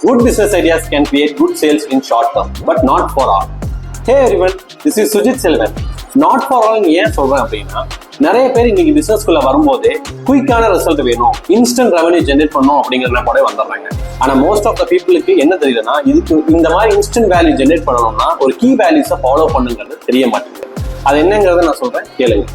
Good business ideas can create good sales in short term, but not for all. Hey everyone, this is Sujit Selvan. Not for all ஏன் சொல்றேன் அப்படின்னா, நிறைய பேர் இன்னைக்கு பிசினஸ்குள்ள வரும்போதே குயிக்கான result வேணும், இன்ஸ்டன்ட் ரெவன்யூ ஜென்ரேட் பண்ணணும் அப்படிங்கிற கூட வந்துடுறாங்க. ஆனா மோஸ்ட் ஆஃப் த பீப்புளுக்கு என்ன தெரியுதுன்னா, இதுக்கு இந்த மாதிரி இன்ஸ்டன்ட் வேல்யூ ஜென்ரேட் பண்ணணும்னா ஒரு கீ வேல்யூஸை ஃபாலோ பண்ணுங்கிறது தெரிய மாட்டேங்குது. அது என்னங்கிறத நான் சொல்றேன், கேளுங்க.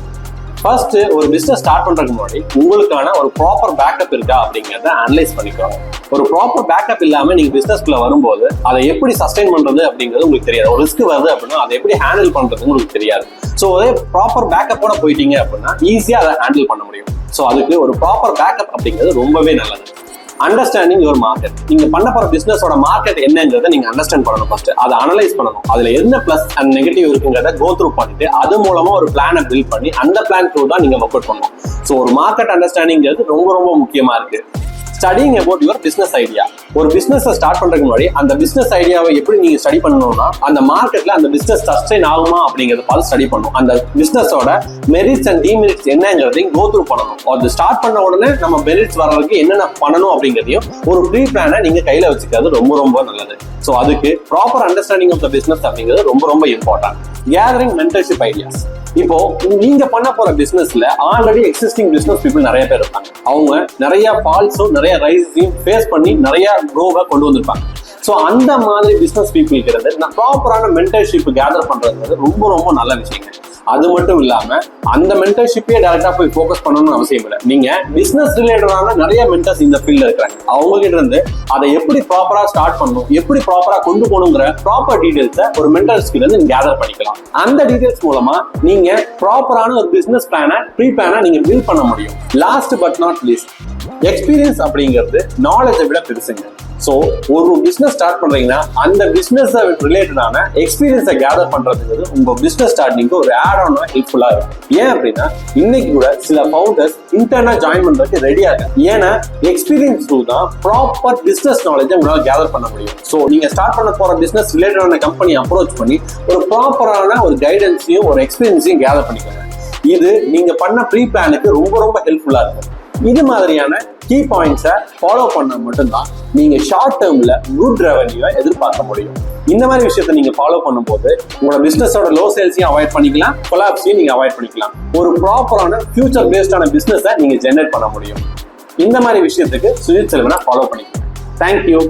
ஃபர்ஸ்ட், ஒரு பிசினஸ் ஸ்டார்ட் பண்றதுக்கு முன்னாடி உங்களுக்கான ஒரு ப்ராப்பர் பேக்கப் இருக்கா அப்படிங்கிறத அனலைஸ் பண்ணிக்கோங்க. ஒரு ப்ராப்பர் பேக்கப் இல்லாம நீங்க பிசினஸ்குள்ள வரும்போது அதை எப்படி சஸ்டைன் பண்றது அப்படிங்கிறது உங்களுக்கு தெரியாது. ஒரு ரிஸ்க் வருது அப்படின்னா அதை எப்படி ஹேண்டில் பண்றது உங்களுக்கு தெரியாது. ஸோ அதே ப்ராப்பர் பேக்கப்போட போயிட்டீங்க அப்படின்னா ஈஸியா அதை ஹேண்டில் பண்ண முடியும். ஸோ அதுக்கு ஒரு ப்ராப்பர் பேக்கப் அப்படிங்கிறது ரொம்பவே நல்லது. Understanding your market. நீங்க பண்ண போற பிசினஸோட மார்க்கெட் என்னங்கிறத நீங்க அண்டர்ஸ்டாண்ட் பண்ணணும். ஃபர்ஸ்ட் அதை அனலைஸ் பண்ணணும். அதுல என்ன பிளஸ் அண்ட் நெகட்டிவ் இருக்குங்கிறத கோ த்ரூ பண்ணிட்டு அது மூலமா ஒரு பிளானை பில்ட் பண்ணி அந்த பிளான் த்ரூ தான் நீங்க ஒர்க் அவுட் பண்ணணும். ஸோ ஒரு மார்க்கெட் அண்டர்ஸ்டாண்டிங்கிறது ரொம்ப ரொம்ப முக்கியமா இருக்கு. Studying about your business idea. ஒரு பிசினஸ் ஸ்டார்ட் பண்றதுக்கு முன்னாடி அந்த பிசினஸ் ஐடியாவை எப்படி நீங்க ஸ்டடி பண்ணணும்னா, அந்த மார்க்கெட்ல அந்த பிசினஸ் சஸ்டைன் ஆகுமா அப்படிங்கறத பார்த்து ஸ்டடி பண்ணணும். அந்த பிசினஸோட மெரிட்ஸ் அண்ட் டிமெரிட்ஸ் என்னங்கிறதையும் கோ த்ரூ பண்ணணும். அது ஸ்டார்ட் பண்ண உடனே நம்ம மெரிட்ஸ் வர்றதுக்கு என்னென்ன பண்ணணும் அப்படிங்கிறதையும் ஒரு ப்ரீ பிளானை நீங்க கையில வச்சுக்கிறது ரொம்ப ரொம்ப நல்லது. ஸோ அதுக்கு proper understanding of the business அப்படிங்கிறது ரொம்ப ரொம்ப இம்பார்ட்டன்ட். Gathering mentorship ideas. இப்போ நீங்க பண்ண போற பிசினஸ்ல ஆல்ரெடி எக்ஸிஸ்டிங் பிசினஸ் பீப்புள் நிறைய பேர் இருப்பாங்க. அவங்க நிறைய ஃபால்ஸும் நிறைய ரைஸையும் ஃபேஸ் பண்ணி நிறைய க்ரோவை கொண்டு வந்திருப்பாங்க. ஸோ அந்த மாதிரி பிசினஸ் பீப்புள்ங்கிறது ப்ராப்பரான மென்டர்ஷிப் கேதர் பண்றது ரொம்ப ரொம்ப நல்ல விஷயங்க. அது மட்டும் இல்லாம அந்த மென்டர்ஷிப்பே டைரக்டா போய் ஃபோக்கஸ் பண்ணணும்னு அவசியம் இல்லை. நீங்க பிசினஸ் ரிலேட்டடான நிறைய மென்டர்ஸ் இந்த ஃபீல்ட்ல இருக்கிறாங்க. அவங்க கிட்ட இருந்து அதை எப்படி ப்ராப்பரா ஸ்டார்ட் பண்ணணும், எப்படி ப்ராப்பரா கொண்டு போகணுங்கிற ப்ராப்பர் டீடைல்ஸை ஒரு மென்டர்ஸ் கிட்ட இருந்து கேதர் பண்ணிக்கலாம். அந்த டீடைல்ஸ் மூலமா நீங்க ப்ராப்பரான ஒரு பிசினஸ் பிளானை ப்ரீ பிளானை நீங்க பில்ட் பண்ண முடியும். Last but not least, experience அப்படிங்கிறது நாலேஜை விட பெருசுங்க. ஸோ ஒரு பிசினஸ் ஸ்டார்ட் பண்றீங்கன்னா அந்த பிசினஸ் ரிலேட்டடான எக்ஸ்பீரியன்ஸை கேதர் பண்றதுக்கு உங்க பிசினஸ் ஸ்டார்டிங்க்கு ஒரு ஆட் ஆனா ஹெல்ப்ஃபுல்லா இருக்கும். ஏன் அப்படின்னா இன்னைக்கு கூட சில ஃபவுண்டர்ஸ் இன்டர்னா ஜாயின் பண்றதுக்கு ரெடியா இருக்காங்க. ஏன்னா எக்ஸ்பீரியன்ஸ் த்ரூ தான் ப்ராப்பர் பிசினஸ் நாலேஜை உங்களால கேதர் பண்ண முடியும். ஸோ நீங்க ஸ்டார்ட் பண்ண போற பிசினஸ் ரிலேட்டடான கம்பெனி அப்ரோச் பண்ணி ஒரு ப்ராப்பரான ஒரு கைடன்ஸையும் ஒரு எக்ஸ்பீரியன்ஸையும் கேதர் பண்ணிக்கோங்க. இது நீங்க பண்ண ப்ரீ பிளானுக்கு ரொம்ப ரொம்ப ஹெல்ப்ஃபுல்லா இருக்கும். இது மாதிரியான கீ பாயிண்ட்ஸை ஃபாலோ பண்ண மட்டும்தான் நீங்க ஷார்ட் டேர்ம்ல குட் ரெவன்யூவை எதிர்பார்க்க முடியும். இந்த மாதிரி விஷயத்தை நீங்க ஃபாலோ பண்ணும்போது உங்களோட பிசினஸோட லோ சேல்ஸையும் அவாய்ட் பண்ணிக்கலாம், கொலாப்ஸையும் நீங்க அவாய்ட் பண்ணிக்கலாம். ஒரு ப்ராப்பரான ஃபியூச்சர் பேஸ்டான பிசினஸை நீங்க ஜெனரேட் பண்ண முடியும். இந்த மாதிரி விஷயத்துக்கு சுஜித் செல்வனை ஃபாலோ பண்ணிக்கலாம். தேங்க்யூ.